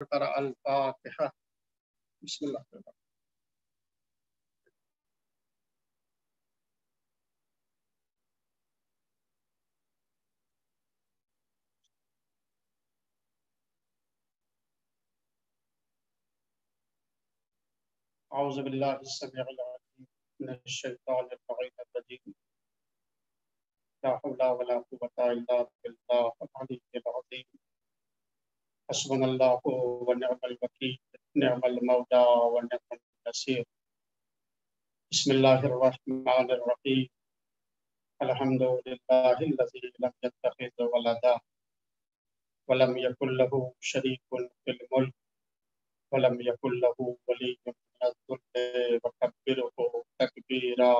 قرأ الفاتحة. بسم الله الرحمن الرحيم. أعوذ بالله السميع العليم من الشيطان اللعين الرجيم. لا حول ولا قوة إلا بالله العلي العظيم. حسبنا الله ونعم الوكيل، نعم المولى ونعم النصير. بسم الله الرحمن الرحيم. الحمد لله الذي لم يتخذ ولدا ولم يكن له شريك في الملك ولم يكن له ولي من الذل وكبره تكبيرا.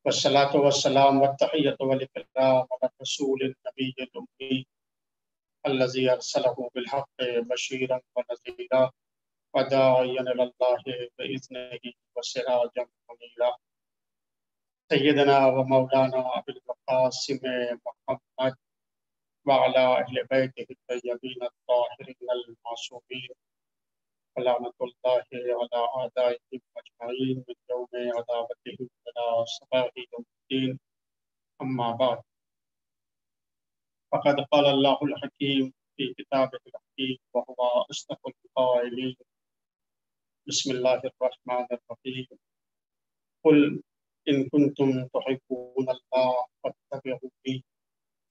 والصلاة والسلام والتحية والإكرام على الرسول النبي الأمي الذي أرسله بالحق بشيرا ونذيرا وداعيا إلى الله بإذنه وسراجا منيرا. سيدنا ومولانا أبي القاسم محمد وعلى أهل بيته الطيبين الطاهرين المعصومين ولعنة الله على أعدائهم أجمعين من يوم عداوتهم إلى صباح يوم الدين. أما بعد، فقد قال الله الحكيم في كتابه الحكيم وهو أصدق القائلين. بسم الله الرحمن الرحيم. قل إن كنتم تحبون الله فاتبعوني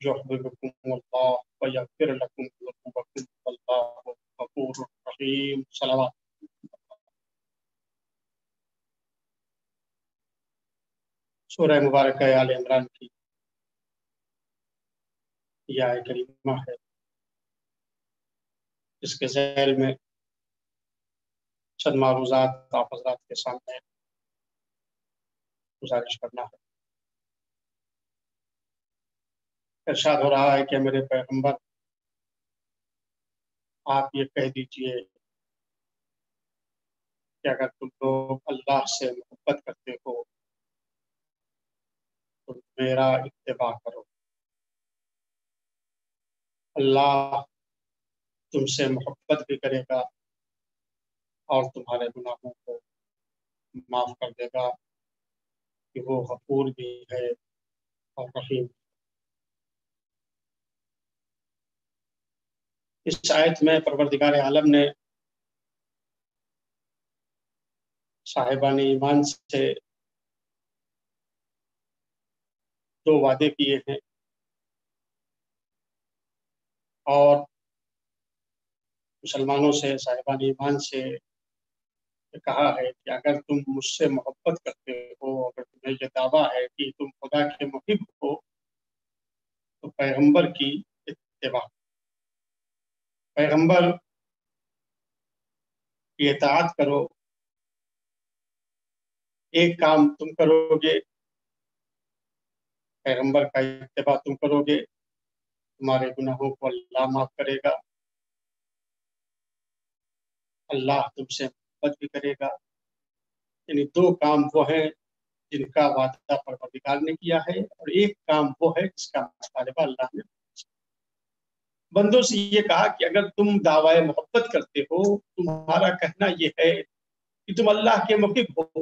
يحببكم الله ويغفر لكم ذنوبكم والله غفور رحيم. صلوات. سورہ مبارکہ آل عمران کی یہ آیت کریمہ ہے، اس کے ذیل میں چند معروضات آپ حضرات کے سامنے گزارش کرنا ہے۔ ارشاد ہو رہا ہے کہ میرے پیغمبر آپ یہ کہہ دیجئے کہ اگر تم لوگ اللہ سے محبت کرتے ہو تو میرا اتباع کرو، اللہ تم سے محبت بھی کرے گا اور تمہارے گناہوں کو معاف کر دے گا کہ وہ غفور بھی ہے اور رحیم۔ اس آیت میں پروردگار عالم نے صاحبان ایمان سے دو وعدے کیے ہیں اور مسلمانوں سے، صاحبان ایمان سے کہا ہے کہ اگر تم مجھ سے محبت کرتے ہو، اگر تمہیں یہ دعویٰ ہے کہ تم خدا کے محب ہو تو پیغمبر کی اتباع، پیغمبر کی اطاعت کرو۔ ایک کام تم کرو گے، پیغمبر کا اتباع تم کرو گے، تمہارے گناہوں کو اللہ معاف کرے گا، اللہ تم سے محبت بھی کرے گا۔ یعنی دو کام وہ ہیں جن کا وعدہ پروردگار نے کیا ہے، اور ایک کام وہ ہے جس کا مطالبہ اللہ نے بندوں سے یہ کہا کہ اگر تم دعوی محبت کرتے ہو، تمہارا کہنا یہ ہے کہ تم اللہ کے محب ہو،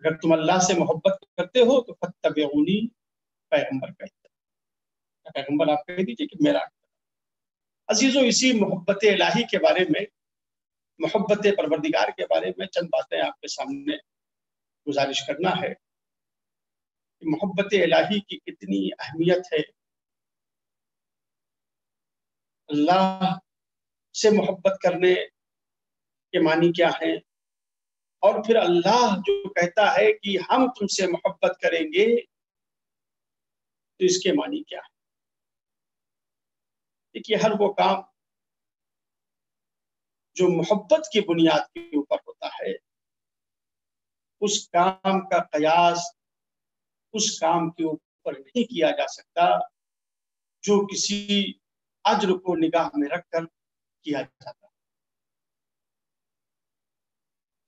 اگر تم اللہ سے محبت کرتے ہو تو فاتبعونی، پیغمبر کا اتباع، پیغمبر آپ کہہ دیجیے کہ میرا عزیزو، اسی محبت الہی کے بارے میں، محبت پروردگار کے بارے میں چند باتیں آپ کے سامنے گزارش کرنا ہے کہ محبت الہی کی کتنی اہمیت ہے، اللہ سے محبت کرنے کے معنی کیا ہیں، اور پھر اللہ جو کہتا ہے کہ ہم تم سے محبت کریں گے تو اس کے معنی کیا ہے۔ دیکھیے، ہر وہ کام جو محبت کی بنیاد کے اوپر ہوتا ہے، اس کام کا قیاس اس کام کے اوپر نہیں کیا جا سکتا جو کسی اجر کو نگاہ میں رکھ کر کیا جاتا۔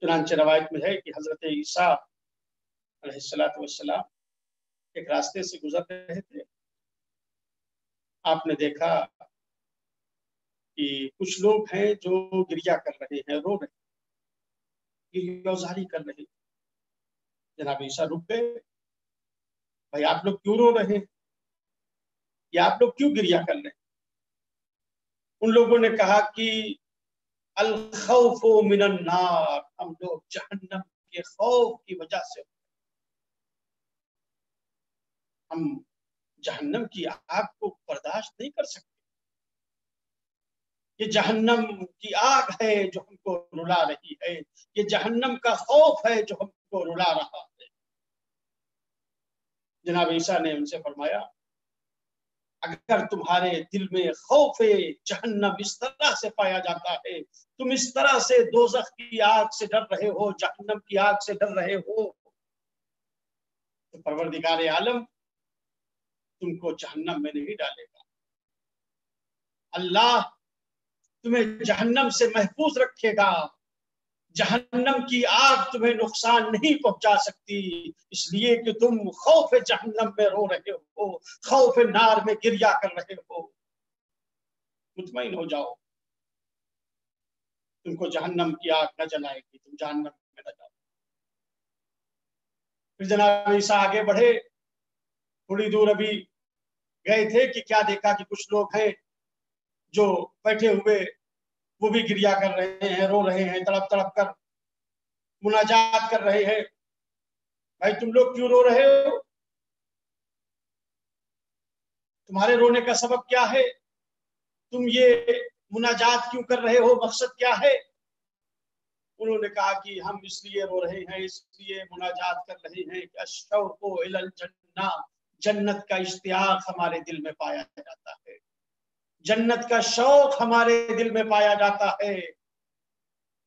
چنانچہ روایت میں ہے کہ حضرت عیسیٰ علیہ السلام ایک راستے سے گزر رہے تھے، آپ نے دیکھا कि कुछ लोग हैं जो गिरिया कर रहे हैं, रो रहे हैं, गिरियाजारी कर रहे हैं। जनाब ईसा रुक गए, भाई आप लोग क्यों रो रहे हैं, या आप लोग क्यों गिरिया कर रहे हैं? उन लोगों ने कहा कि अल खौफु मिनन नार, हम लोग जहन्नम के खौफ की वजह से, हम जहन्नम की आग को बर्दाश्त नहीं कर सकते। ये जहन्नम की आग है जो हमको रुला रही है, ये जहन्नम का खौफ है जो हमको रुला रहा है। जनाब ईसा ने उनसे फरमाया, अगर तुम्हारे दिल में खौफ जहन्नम इस तरह से पाया जाता है, तुम इस तरह से दोज़ख की आग से डर रहे हो, जहन्नम की आग से डर रहे हो, तो परवरदिगार आलम तुमको जहन्नम में नहीं डालेगा। अल्लाह तुम्हें जहन्नम से महफूज रखेगा। जहन्नम की आग तुम्हें नुकसान नहीं पहुंचा सकती, इसलिए कि तुम खौफ जहन्नम में रो रहे हो, खौफ नार में गिरिया कर रहे हो। मुतमईन हो जाओ, तुमको जहन्नम की आग न जलाएगी, तुम जहन्नम में न जाओ। फिर जनाब ईसा आगे बढ़े, थोड़ी दूर अभी गए थे कि क्या देखा कि कुछ लोग हैं जो बैठे हुए, वो भी गिरिया कर रहे हैं, रो रहे हैं, तड़प तड़प कर मुनाजात कर रहे हैं। भाई तुम लोग क्यों रो रहे हो, तुम्हारे रोने का सबब क्या है, तुम ये मुनाजात क्यों कर रहे हो, मकसद क्या है? उन्होंने कहा कि हम इसलिए रो रहे हैं, इसलिए मुनाजात कर रहे हैं कि अश्शौक़ु इलल जन्ना, जन्नत का इश्तियाक हमारे दिल में पाया जाता है, जन्नत का शौक हमारे दिल में पाया जाता है।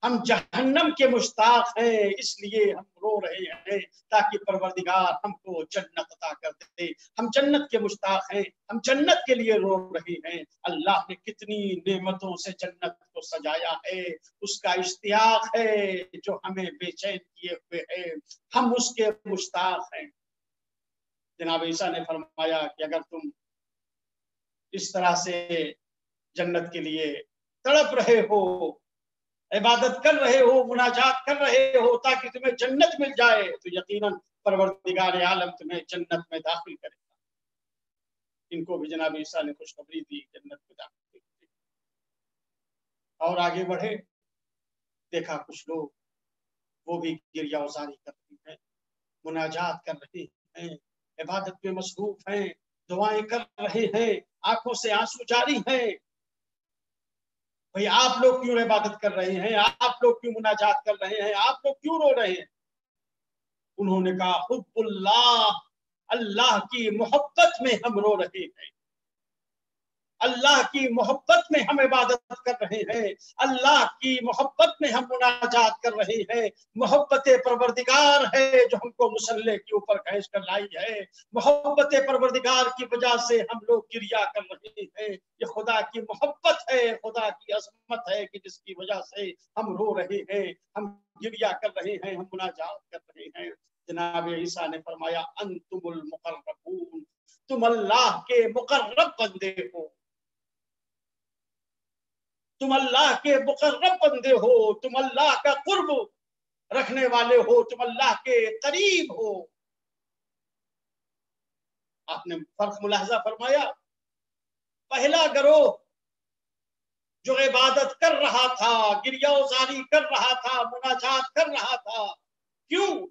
हम जहन्नम के मुश्ताक हैं, इसलिए हम रो रहे हैं ताकि परवरदिगार हमको जन्नत अता कर दे। हम जन्नत के मुश्ताक हैं, हम जन्नत के लिए रो रहे हैं। अल्लाह ने कितनी नेमतों से जन्नत को सजाया है, उसका इश्तियाक है जो हमें बेचैन किए हुए है, हम उसके मुश्ताक हैं। जनाब ईसा ने फरमाया कि अगर तुम इस तरह से जन्नत के लिए तड़प रहे हो, इबादत कर रहे हो, मुनाजात कर रहे हो ताकि तुम्हें जन्नत मिल जाए, तो यकीनन परवरदिगार आलम तुम्हें जन्नत में दाखिल करेगा। इनको भी जनाब ईसा ने खुशखबरी दी, जन्नत में दाखिल की। और आगे बढ़े, देखा कुछ लोग वो भी गिरिया उजारी कर रहे हैं, मुनाजात कर रहे हैं, इबादत में मसरूफ हैं, दुआएं कर रहे हैं, आंखों से आंसू जारी हैं। भाई आप लोग क्यों इबादत कर रहे हैं, आप लोग क्यों मुनाजात कर रहे हैं, आप लोग क्यों रो रहे हैं? उन्होंने कहा, हुब्बुल्लाह, अल्लाह की मोहब्बत में हम रो रहे हैं, अल्लाह की मोहब्बत में हम इबादत कर रहे हैं, अल्लाह की मोहब्बत में हम मुनाजात कर रहे हैं। मोहब्बत परवरदिगार है जो हमको मुसल्ले के ऊपर खींच कर लाई है, मोहब्बत परवरदिगार की वजह से हम लोग गिरिया कर रहे हैं। ये खुदा की मोहब्बत है, खुदा की अजमत है कि जिसकी वजह से हम रो रहे हैं, हम गिरिया कर रहे हैं, हम मुनाजात कर रहे हैं। जनाब ईसा ने फरमाया, अंतुमुल मुकर्रबून, तुम अल्लाह के मुकर्रब बंदे हो, तुम अल्लाह के मुकर्रब बंदे हो, तुम अल्लाह का कुर्ब रखने वाले हो, तुम अल्लाह के करीब हो। आपने फर्क मुलाहजा फरमाया, पहला गिरोह जो इबादत कर रहा था, गिरियाजारी कर रहा था, मुनाजात कर रहा था, क्यों?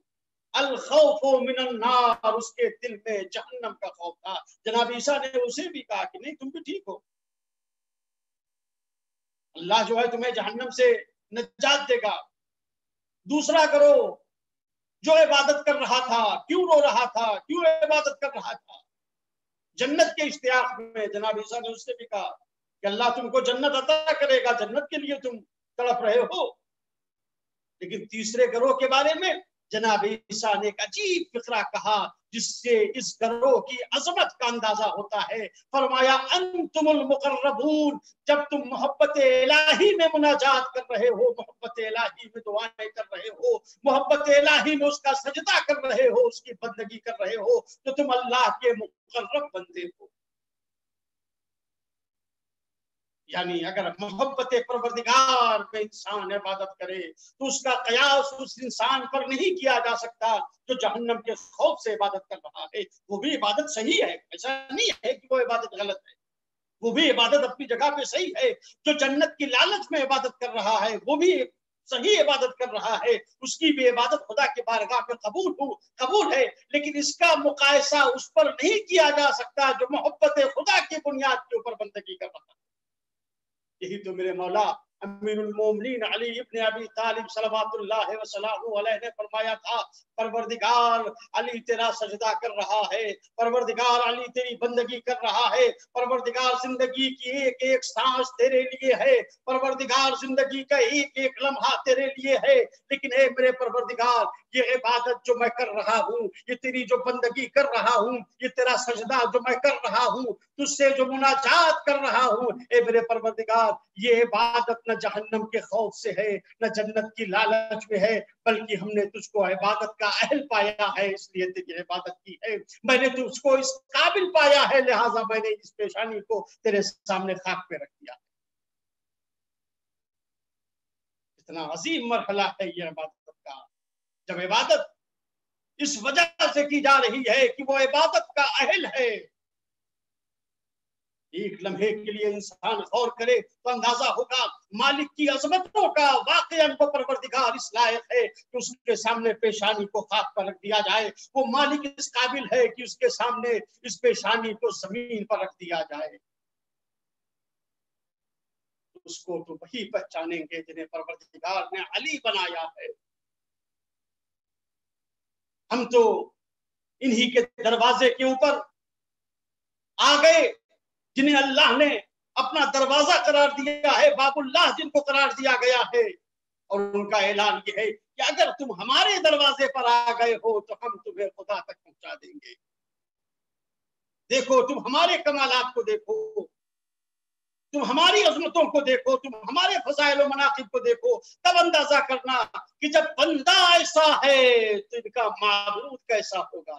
अल खौफु मिनन नार, उसके दिल में जहन्नम का खौफ था। जनाब ईसा ने उसे भी कहा कि नहीं, तुम भी ठीक हो, अल्लाह जो है तुम्हें जहन्नम से निजात देगा। दूसरा करो, जो इबादत कर रहा था, क्यों रो रहा था, क्यों इबादत कर रहा था? जन्नत के इश्तियाक में जनाब ईसा ने उससे भी कहा कि अल्लाह तुमको जन्नत अता करेगा, जन्नत के लिए तुम तड़प रहे हो। लेकिन तीसरे गिरोह के बारे में जनाब ईसा ने एक अजीब फिक्रा कहा जिससे इस गिरोह की अजमत का अंदाजा होता है। फरमाया, अंतुमुल मुकर्रबून, जब तुम मोहब्बत इलाही में मुनाजात कर रहे हो, मोहब्बत इलाही में दुआएं कर रहे हो, मोहब्बत इलाही में उसका सजदा कर रहे हो, उसकी बंदगी कर रहे हो, तो तुम अल्लाह के मुकर्रब बंदे हो। یعنی اگر محبت پروردگار میں انسان عبادت کرے تو اس کا قیاس اس انسان پر نہیں کیا جا سکتا جو جہنم کے خوف سے عبادت کر رہا ہے. وہ بھی عبادت صحیح ہے، ایسا نہیں ہے کہ وہ عبادت غلط ہے، وہ بھی عبادت اپنی جگہ پہ صحیح ہے. جو جنت کی لالچ میں عبادت کر رہا ہے وہ بھی صحیح عبادت کر رہا ہے، اس کی بھی عبادت خدا کی بارگاہ میں قبول ہے، لیکن اس کا مقایسہ اس پر نہیں کیا جا سکتا جو محبت خدا کی بنیاد کے اوپر بندگی کر رہا ہے. یہی تو میرے مولا امیر المومنین علی ابن ابی طالب صلوات اللہ وسلامہ علیہ نے فرمایا تھا، پروردگار علی تیرا سجدہ کر رہا ہے، پروردگار علی تیری بندگی کر رہا ہے، پروردگار زندگی کی ایک ایک سانس تیرے لیے ہے، پروردگار زندگی کا ایک ایک لمحہ تیرے لیے ہے، لیکن اے میرے پروردگار یہ عبادت جو میں کر رہا ہوں، یہ تیری جو بندگی کر رہا ہوں، یہ تیرا سجدہ جو میں کر رہا ہوں، تجھ سے جو مناجات کر رہا ہوں، اے میرے پروردگار یہ عبادت نہ جہنم کے خوف سے ہے نہ جنت کی لالچ میں ہے، بلکہ ہم نے تجھ کو عبادت کا اہل پایا ہے اس لیے تیری عبادت کی ہے، میں نے تجھ کو اس قابل پایا ہے لہٰذا میں نے اس پیشانی کو تیرے سامنے خاک پہ رکھ دیا. اتنا عظیم مرحلہ ہے یہ عبادت کا، جب عبادت اس وجہ سے کی جا رہی ہے کہ وہ عبادت کا اہل ہے. ایک لمحے کے لیے انسان غور کرے تو اندازہ ہوگا مالک کی عظمتوں کا واقعاً وہ پروردگار اس لائق ہے کہ اس کے سامنے پیشانی کو خاک پر رکھ دیا جائے، وہ مالک اس قابل ہے کہ اس کے سامنے اس پیشانی کو زمین پر رکھ دیا جائے. اس کو تو وہی پہچانیں گے جنہیں پروردگار نے علی بنایا ہے. ہم تو انہی کے دروازے کے اوپر آ گئے جنہیں اللہ نے اپنا دروازہ قرار دیا ہے، باب اللہ جن کو قرار دیا گیا ہے، اور ان کا اعلان یہ ہے کہ اگر تم ہمارے دروازے پر آ گئے ہو تو ہم تمہیں خدا تک پہنچا دیں گے. دیکھو تم ہمارے کمالات کو دیکھو، تم ہماری عظمتوں کو دیکھو، تم ہمارے فضائل و مناقب کو دیکھو، تب اندازہ کرنا کہ جب بندہ ایسا ہے تو ان کا معبود کیسا ہوگا.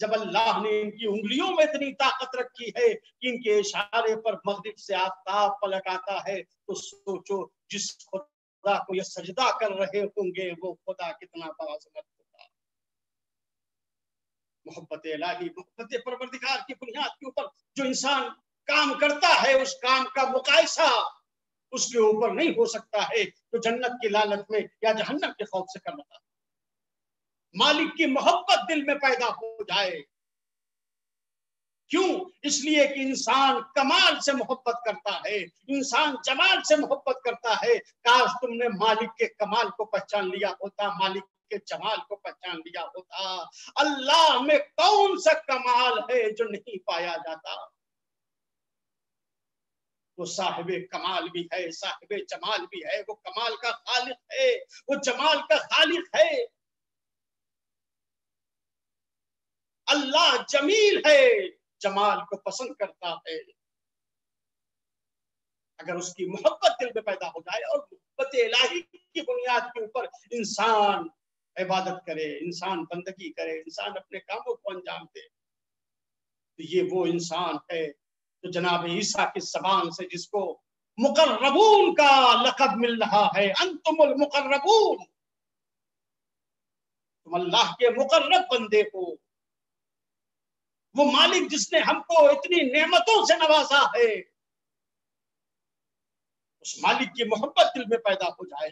جب اللہ نے ان کی انگلیوں میں اتنی طاقت رکھی ہے کہ ان کے اشارے پر مغرب سے آفتاب پلٹ آتا ہے تو سوچو جس خدا کو یہ سجدہ کر رہے ہوں گے وہ خدا کتنا باعظمت ہوگا. محبت الہی، محبت پروردگار کی بنیاد کے اوپر جو انسان کام کرتا ہے اس کام کا مقایسہ اس کے اوپر نہیں ہو سکتا ہے تو جنت کی لالچ میں یا جہنم کے خوف سے کر رہا ہے. مالک کی محبت دل میں پیدا ہو جائے. کیوں؟ اس لیے کہ انسان کمال سے محبت کرتا ہے، انسان جمال سے محبت کرتا ہے. کاش تم نے مالک کے کمال کو پہچان لیا ہوتا، مالک کے جمال کو پہچان لیا ہوتا. اللہ میں کون سا کمال ہے جو نہیں پایا جاتا؟ وہ صاحب کمال بھی ہے، صاحب جمال بھی ہے، وہ کمال کا خالق ہے، وہ جمال کا خالق ہے. اللہ جمیل ہے، جمال کو پسند کرتا ہے. اگر اس کی محبت دل میں پیدا ہو جائے اور محبت الہی کی بنیاد کے اوپر انسان عبادت کرے، انسان بندگی کرے، انسان اپنے کاموں کو انجام دے، تو یہ وہ انسان ہے جو جناب عیسیٰ کی زبان سے جس کو مقربون کا لقب مل رہا ہے. انتم المقربون، تم اللہ کے مقرب بندے ہو. وہ مالک جس نے ہم کو اتنی نعمتوں سے نوازا ہے، اس مالک کی محبت دل میں پیدا ہو جائے.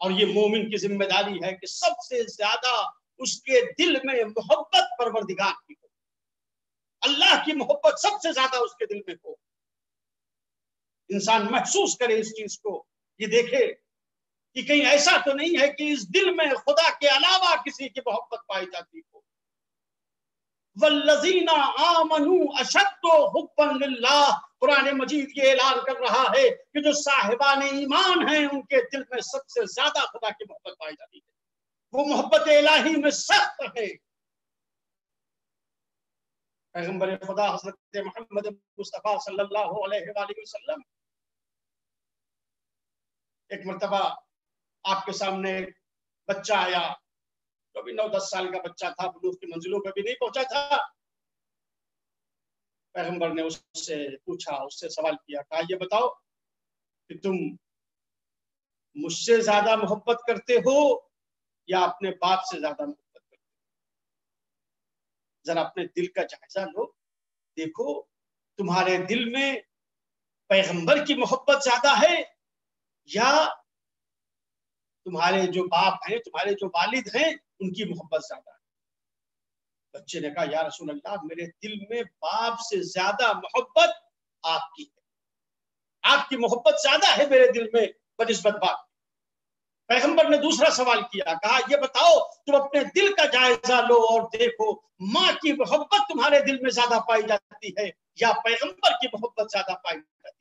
اور یہ مومن کی ذمہ داری ہے کہ سب سے زیادہ اس کے دل میں محبت پروردگار کی ہو، اللہ کی محبت سب سے زیادہ اس کے دل میں ہو. انسان محسوس کرے اس چیز کو، یہ دیکھے کہ کہیں ایسا تو نہیں ہے کہ اس دل میں خدا کے علاوہ کسی کی محبت پائی جاتی ہو. والذین آمنوا اشد حبا للہ، قرآن مجید یہ اعلان کر رہا ہے کہ جو صاحبان ایمان ہیں ان کے دل میں سب سے زیادہ خدا کی محبت پائی جاتی ہے. وہ محبت الہی میں سخت ہے. پیغمبر خدا حضرت محمد مصطفیٰ صلی اللہ علیہ وآلہ وسلم ایک مرتبہ آپ کے سامنے ایک بچہ آیا جو بھی 9-10 سال کا بچہ تھا، بلوغ کی منزلوں پہ بھی نہیں پہنچا تھا. पैगंबर ने उससे पूछा, उससे सवाल किया, कहा ये बताओ कि तुम मुझसे ज्यादा मोहब्बत करते हो या अपने बाप से ज्यादा मोहब्बत करते हो? जरा अपने दिल का जायजा लो, देखो तुम्हारे दिल में पैगंबर की मोहब्बत ज्यादा है या तुम्हारे जो बाप हैं, तुम्हारे जो वालिद हैं, उनकी मोहब्बत ज्यादा है। बच्चे ने कहा, या रसूल अल्लाह, मेरे दिल में बाप से ज्यादा मोहब्बत आपकी है, आपकी मोहब्बत ज्यादा है मेरे दिल में बनिस्बत बाप। पैगंबर ने दूसरा सवाल किया, कहा ये बताओ तुम अपने दिल का जायजा लो और देखो माँ की मोहब्बत तुम्हारे दिल में ज्यादा पाई जाती है या पैगंबर की मोहब्बत ज्यादा पाई जाती है?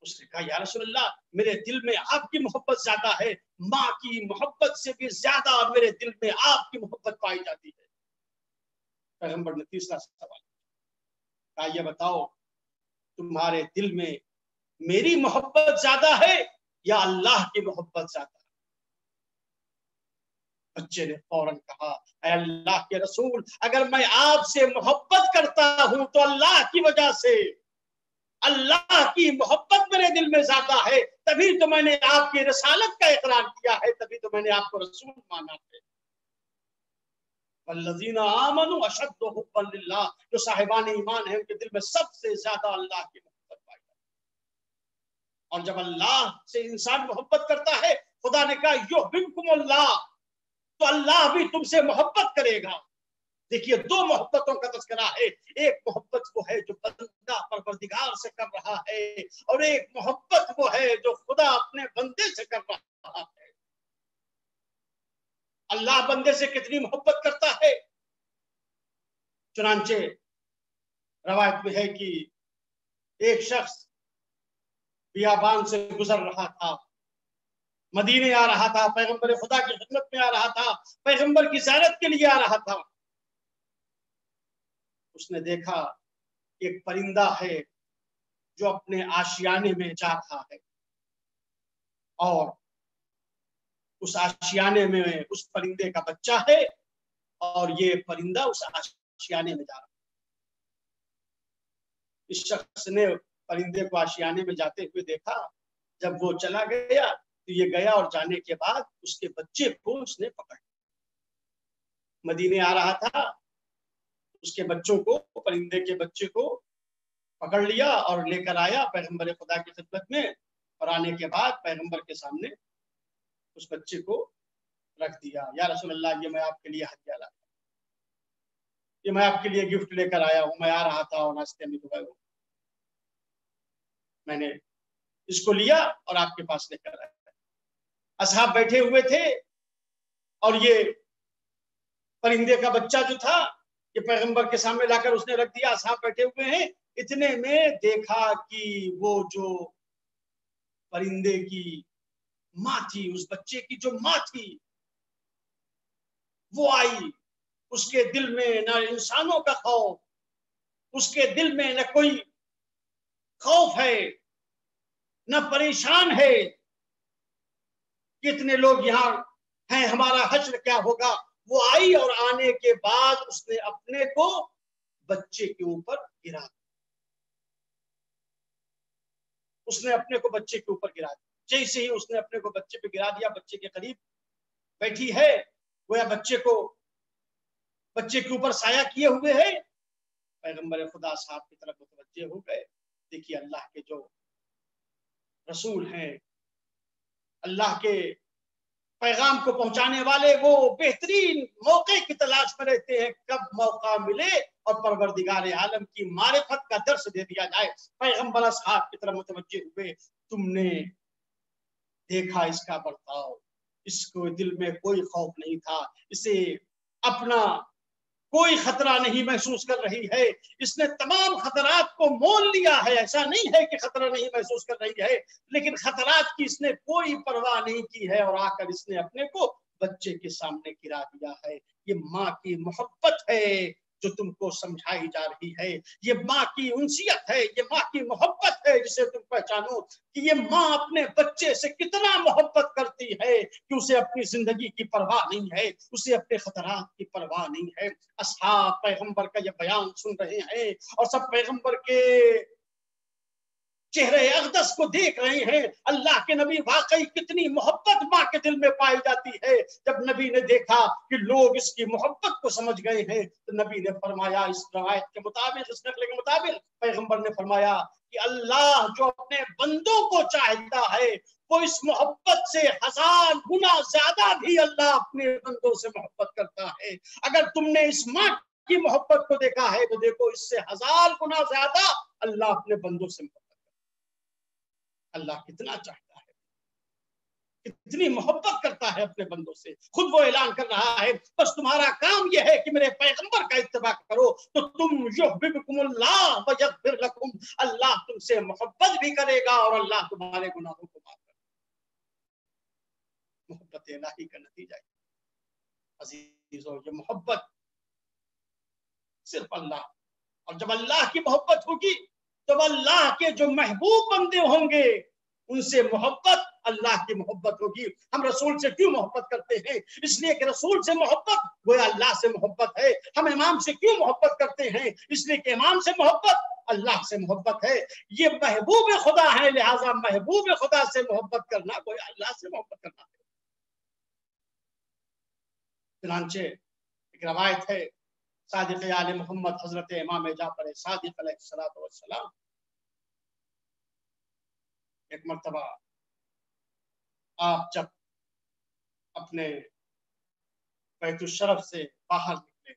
उसने कहा, या रसूल अल्लाह, मेरे दिल में आपकी मोहब्बत ज्यादा है, माँ की मोहब्बत से भी ज्यादा मेरे दिल में आपकी मोहब्बत पाई जाती है। पैगंबर ने तीसरा सवाल कहा, ये बताओ तुम्हारे दिल में मेरी मोहब्बत ज्यादा है या अल्लाह की मोहब्बत ज्यादा है? बच्चे ने फौरन कहा, अल्लाह के रसूल, अगर मैं आपसे मोहब्बत करता हूं तो अल्लाह की वजह से, अल्लाह की मोहब्बत मेरे दिल में ज्यादा है, तभी तो मैंने आपकी रसालत का इकरार किया है, तभी तो मैंने आपको रसूल माना है। वल्लज़ीना आमनू अशद्दु हुब्बन लिल्लाह, जो साहिबान ईमान है उनके दिल में सबसे ज्यादा अल्लाह की मोहब्बत पाई जाती है। और जब अल्लाह से इंसान मोहब्बत करता है, खुदा ने कहा युहिब्बुकुमुल्लाह, तो अल्लाह भी तुमसे मोहब्बत करेगा। देखिए, दो मोहब्बतों का तज़किरा है, एक मोहब्बत वो है जो बंदा परवरदिगार से कर रहा है और एक मोहब्बत वो है जो खुदा अपने बंदे से कर रहा है। अल्लाह बंदे से कितनी मोहब्बत करता है, चुनांचे रवायत में है कि एक शख्स बियाबान से गुजर रहा था, मदीने आ रहा था, पैगंबर खुदा की खिदमत में आ रहा था, पैगंबर की ज़ियारत के लिए आ रहा था। उसने देखा एक परिंदा है जो अपने आशियाने में जा रहा है और उस आशियाने में उस परिंदे का बच्चा है और ये परिंदा उस आशियाने में जा रहा है। इस शख्स ने परिंदे को आशियाने में जाते हुए देखा, जब वो चला गया तो ये गया और जाने के बाद उसके बच्चे को उसने पकड़ लिया। मदीने आ रहा था, उसके बच्चों को, परिंदे के बच्चे को पकड़ लिया और लेकर आया पैगंबर खुदा की खिदमत में, और आने के बाद पैगंबर के सामने उस बच्चे को रख दिया। या रसूल अल्लाह, ये मैं आपके लिए हदिया लाया, ये मैं आपके लिए गिफ्ट लेकर आया हूँ, मैं आ रहा था और रास्ते में जो है वो मैंने इसको लिया और आपके पास लेकर आया। असहाब बैठे हुए थे और ये परिंदे का बच्चा जो था ये पैगंबर के सामने लाकर उसने रख दिया। असहाब बैठे हुए हैं, इतने में देखा कि वो जो परिंदे की माँ थी, उस बच्चे की जो माँ थी वो आई। उसके दिल में न इंसानों का खौफ, उसके दिल में न कोई खौफ है, न परेशान है, कितने लोग यहाँ हैं, हमारा हश्र क्या होगा। वो आई और आने के बाद उसने अपने को बच्चे के ऊपर गिरा दिया, उसने अपने को बच्चे के ऊपर गिरा दिया। जैसे ही उसने अपने को बच्चे पे गिरा दिया, बच्चे के करीब बैठी है, गोया बच्चे के ऊपर साया किए हुए है। पैगंबर खुदा साहब की तरफ मुतवज्जे हो गए। देखिए, अल्लाह के जो रसूल हैं, अल्लाह के पैगाम को पहुंचाने वाले, वो बेहतरीन मौके की तलाश में रहते हैं, कब मौका मिले और परवरदिगार आलम की मारिफत का दर्श दे दिया जाए। पैगंबर साहब की तरफ मुतवज्जे हुए, तुमने देखा इसका बर्ताव, इसको दिल में कोई खौफ नहीं था, इसे अपना कोई खतरा नहीं महसूस कर रही है, इसने तमाम खतरात को मोल लिया है। ऐसा नहीं है कि खतरा नहीं महसूस कर रही है, लेकिन खतरात की इसने कोई परवाह नहीं की है और आकर इसने अपने को बच्चे के सामने गिरा दिया है। ये माँ की मोहब्बत है, जो तुमको समझाई जा रही है। ये माँ की उनसियत है, ये माँ की मोहब्बत है जिसे तुम पहचानो कि ये माँ अपने बच्चे से कितना मोहब्बत करती है कि उसे अपनी जिंदगी की परवाह नहीं है, उसे अपने खतरात की परवाह नहीं है। असहाब पैगंबर का ये बयान सुन रहे हैं और सब पैगंबर के चेहरे अक़दस को देख रहे हैं। अल्लाह के नबी वाकई कितनी मोहब्बत माँ के दिल में पाई जाती है। जब नबी ने देखा कि लोग इसकी मोहब्बत को समझ गए हैं तो नबी ने फरमाया, इस रवायत के मुताबिक, इस नक़ल के मुताबिक पैगंबर ने फरमाया कि अल्लाह जो अपने बंदों को चाहता है वो इस मोहब्बत से 1000 गुना ज्यादा भी अल्लाह अपने बंदों से मोहब्बत करता है। अगर तुमने इस माँ की मोहब्बत को देखा है तो देखो इससे 1000 गुना ज्यादा अल्लाह अपने बंदों से मोहब्बत। अल्लाह कितना चाहता है, कितनी मोहब्बत करता है अपने बंदों से। खुद वो ऐलान कर रहा है, बस तुम्हारा काम यह है कि मेरे पैगंबर का इत्तिबा करो तो तुम युहिब्बुकुमुल्लाह व यग़फिर लकुम, अल्लाह तुमसे मोहब्बत भी करेगा और अल्लाह तुम्हारे गुनाहों को माफ करेगा। मोहब्बत इलाही का नतीजा है अजीजों, ये मोहब्बत सिर्फ अल्लाह, और जब अल्लाह की मोहब्बत होगी तो अल्लाह के जो महबूब बंदे होंगे उनसे मोहब्बत अल्लाह की मोहब्बत होगी। हम रसूल से क्यों मोहब्बत करते हैं? इसलिए कि रसूल से मोहब्बत वो अल्लाह से मोहब्बत है। हम इमाम से क्यों मोहब्बत करते हैं? इसलिए कि इमाम से मोहब्बत अल्लाह से मोहब्बत है। ये महबूब खुदा है, लिहाजा महबूब खुदा से मोहब्बत करना कोई अल्लाह से मोहब्बत करना है। चुनांचे एक रवायत है, सादिक़ आले मोहम्मद हजरत इमाम जाफर सादिक़ अलैहिस्सलातु वस्सलाम एक मर्तबा आप जब अपने बैतुल शरफ से बाहर निकले,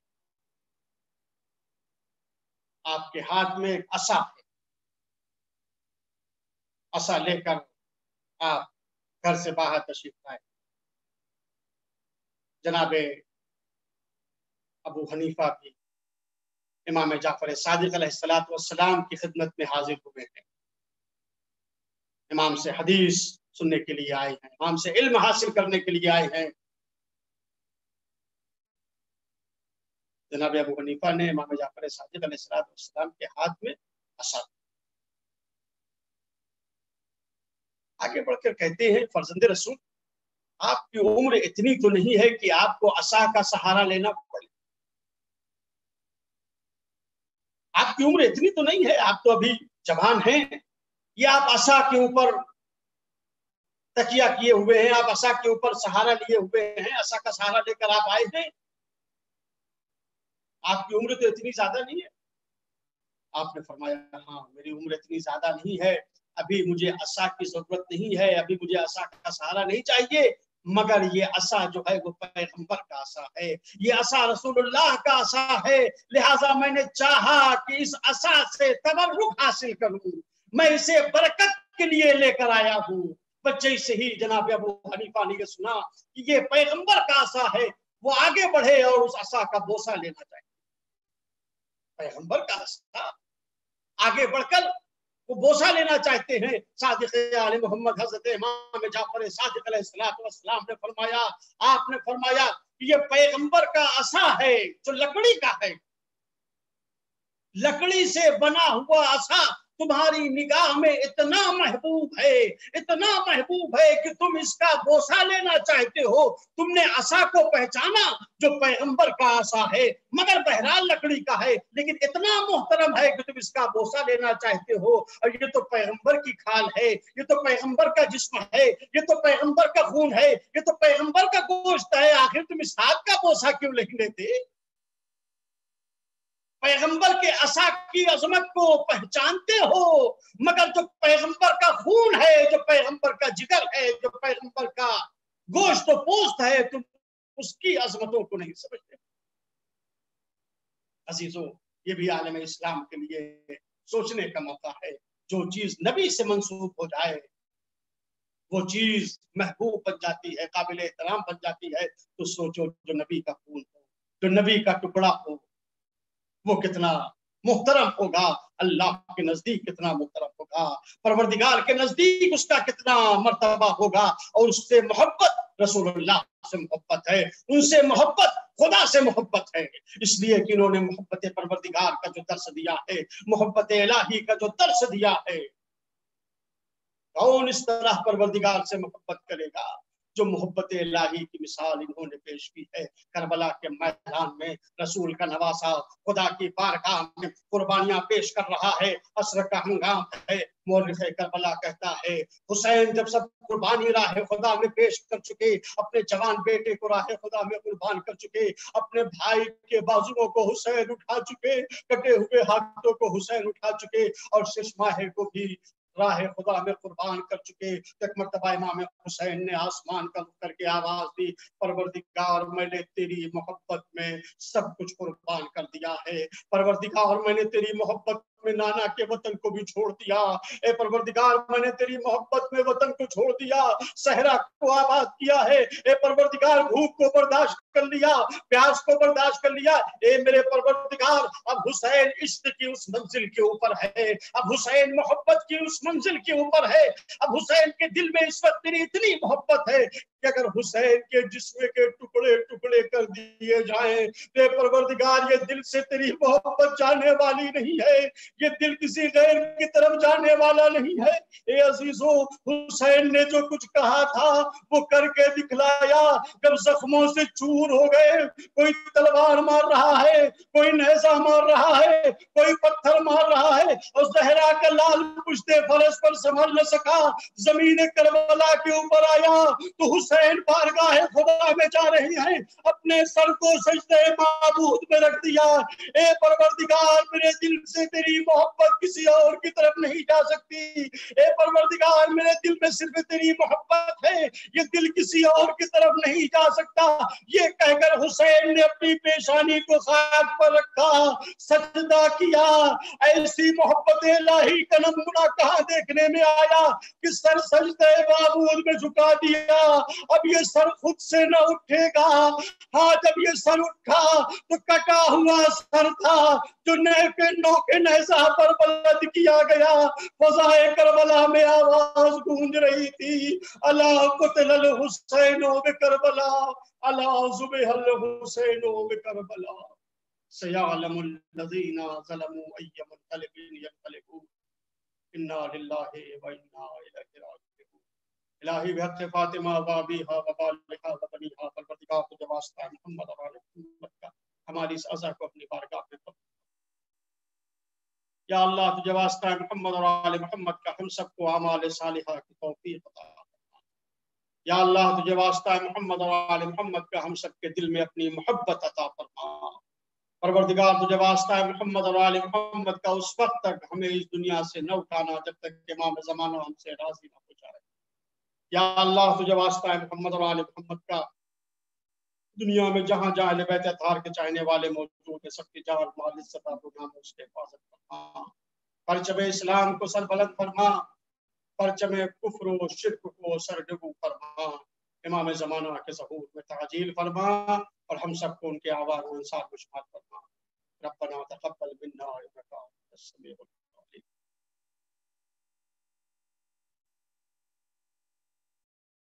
आपके हाथ में एक असा है, असा लेकर आप घर से बाहर तशरीफ लाए। जनाबे अबू हनीफा भी इमाम जाफर सादिक़ अलैहिस्सलातु वस्सलाम की खिदमत में हाजिर हुए हैं। इमाम से हदीस सुनने के लिए आए हैं, इमाम से इल्म हासिल करने के लिए आए हैं। जनाब अबू हनीफा ने इमाम जाफर सादिक़ अलैहिस्सलाम के हाथ में असा, आगे बढ़कर कहते हैं, फर्जंदे रसूल आपकी उम्र इतनी तो नहीं है कि आपको असा का सहारा लेना पड़े। आपकी उम्र इतनी तो नहीं है, आप तो अभी जवान हैं। ये आप असा के ऊपर तकिया किए हुए हैं, आप असा के ऊपर सहारा लिए हुए हैं, असा का सहारा लेकर आप आए हैं। आपकी उम्र तो इतनी ज्यादा नहीं है। आपने फरमाया, हाँ मेरी उम्र इतनी ज्यादा नहीं है, अभी मुझे असा की जरूरत नहीं है, अभी मुझे असा का सहारा नहीं चाहिए, मगर ये असा जो है वो पैगंबर का असा है, ये असा रसूलुल्लाह का असा है। लिहाजा मैंने चाहा कि इस असा से तबर्रुक हासिल करूं, मैं इसे बरकत के लिए लेकर आया हूँ। बच्चे से ही जनाब अबू हनीफा ने सुना कि ये पैगंबर का असा है, वो आगे बढ़े और उस असा का बोसा लेना चाहिए। पैगंबर का असा, आगे बढ़कर वो बोसा लेना चाहते हैं। सादिक़ आले मोहम्मद हजरत इमाम जाफर सादिक़ अलैहिस्सलातु वस्सलाम ने फरमाया, आपने फरमाया कि ये पैगंबर का असा है जो लकड़ी का है, लकड़ी से बना हुआ असा तुम्हारी निगाह में इतना महबूब है, इतना महबूब है कि तुम इसका बोसा लेना चाहते हो। तुमने असा को पहचाना जो पैगंबर का असा है, मगर बहरहाल लकड़ी का है, लेकिन इतना मोहतरम है कि तुम इसका बोसा लेना चाहते हो। और ये तो पैगंबर की खाल है, ये तो पैगंबर का जिस्म है, ये तो पैगंबर का खून है, ये तो पैगंबर का गोश्त है, आखिर तुम इस हाथ का बोसा क्यों नहीं लेते? पैगंबर के असा की अजमत को पहचानते हो, मगर जो पैगंबर का खून है, जो पैगंबर का जिगर है, जो पैगंबर का गोश्त और पोस्त है, तुम उसकी अजमतों को नहीं समझते। अजीजों, ये भी आलम इस्लाम के लिए सोचने का मौका है। जो चीज नबी से मंसूब हो जाए वो चीज महबूब बन जाती है, काबिल एहतराम बन जाती है। तो सोचो जो नबी का खून हो, जो नबी का टुकड़ा हो, वो कितना मुहतरम होगा, अल्लाह के नजदीक कितना मुहतरम होगा, परवरदिगार के नजदीक उसका कितना मर्तबा होगा, और उससे मोहब्बत रसूलुल्लाह से मोहब्बत है, उनसे मोहब्बत खुदा से मोहब्बत है, इसलिए कि इन्होंने मोहब्बत परवरदिगार का जो दर्श दिया है, मोहब्बत इलाही का जो दर्श दिया है। कौन इस तरह परवरदिगार से मोहब्बत करेगा? जो मोहब्बत इलाही की मिसाल इन्होंने पेश की है। करबला के मैदान में रसूल का नवासा खुदा की बारगाह में कुर्बानियां पेश कर रहा है, असर का हंगाम है। मौलिक करबला कहता है हुसैन जब सब कुर्बानी राह खुदा में पेश कर चुके, अपने जवान बेटे को राह खुदा में कुर्बान कर चुके, अपने भाई के बाजुओं को हुसैन उठा चुके, कटे हुए हाथों को हुसैन उठा चुके, और शिशमाहे को भी राह खुदा में कुर्बान कर चुके। एक मर्तबा इमाम हुसैन ने आसमान का रुख करके आवाज दी, परवरदिगार मैंने तेरी मोहब्बत में सब कुछ कुर्बान कर दिया है। परवरदिगार मैंने तेरी मोहब्बत में नाना के वतन को भी छोड़ दिया। ए परवरदिगार मैंने तेरी मोहब्बत में वतन को छोड़ दिया, सहरा को आबाद किया है। ए परवरदिगार भूख को बर्दाश्त कर लिया, प्यास को बर्दाश्त कर लिया। ए मेरे परवरदिगार अब हुसैन इश्क की उस मंजिल के ऊपर है, अब हुसैन मोहब्बत की उस मंजिल के ऊपर है। अब हुसैन के दिल में इस वक्त तेरी इतनी मोहब्बत है कि अगर हुसैन के जिस्म के टुकड़े टुकड़े कर दिए जाएं, तो परवरदिगार ये दिल से तेरी मोहब्बत जाने वाली नहीं है, ये दिल किसी गैर की तरफ जाने वाला नहीं है। ए अजीजों, हुसैन ने जो कुछ कहा था वो करके दिखलाया। जब जख्मों से चूर हो गए, कोई तलवार मार रहा है, कोई नेजा मार रहा है, कोई पत्थर मार रहा है, और जहरा का लाल पुश्ते फरस पर संभल न सका, जमीन करबला के ऊपर आया तो हुसैन बारगाह खुदा में जा रहे हैं, अपने सर को सजदे माबूद में रख दिया। ए परवरदिगार मेरे दिल से तेरी मोहब्बत किसी और की तरफ नहीं जा सकती। ए परवरदिगार मेरे दिल में सिर्फ तेरी मोहब्बत है, ये दिल किसी और की तरफ नहीं जा सकता। ये कहकर हुसैन ने अपनी पेशानी को खाक पर रखा, सजदा किया। ऐसी मोहब्बत इलाही का नमूना कहाँ देखने में आया कि सर सजदे माबूद में झुका दिया। अब ये सर खुद से न उठेगा। हाँ, जब ये सर उठा तो कटा हुआ सर था जो नौके नेज़ा पर बुलंद किया गया। फज़ाए करबला में आवाज गूंज रही थी, अला क़ुतिल हुसैनो बिकरबला, अला ज़ुबिहल हुसैनो बिकरबला, सयअलमुल लज़ीना ज़लमू अय्य मुनक़लिबिन यनक़लिबून, इन्ना लिल्लाहि व इन्ना इलैहि राजिऊन। इलाही बिहक़्क़ि फ़ातिमा व अबीहा व बालिहा व बनीहा, परवरदिगार तुझे वास्ता मोहम्मद और आले मोहम्मद का हमारी इस अज़ा को अपनी बारगाह में कबूल। या अल्लाह तुझे वास्ता मोहम्मद और आले मोहम्मद का हम सबको आमाल सालिहा की तौफीक अता फरमा। या अल्लाह तुझे वास्ता मोहम्मद और आले मोहम्मद का हम सबके दिल में अपनी मोहब्बत अता फरमा। परवरदिगार तुझे वास्ता है मोहम्मद और आले मोहम्मद का उस वक्त तक हमें इस दुनिया से न उठाना जब तक कि इमाम ज़माना हमसे राजी न हो जाए। या अल्लाह तुझे वास्ता है मोहम्मद और आले मोहम्मद का दुनिया में जहाँ जहाँ अहले बैत अतहार के चाहने वाले मौजूद है, सबकी जान माल इज्जत आबरू उसके हिफाजत फरमा। परचम इस्लाम को सरबलंद फरमा, परचम कुफ्र व शिर्क को सरडगू फरमा। इमाम ज़माना के ज़हूर में ताजील फरमा और हम सबको उनके आवाज़ में इंसाफ में शुमार फरमा। रब्बना तक़ब्बल मिन्ना इन्नका अंतस समीउल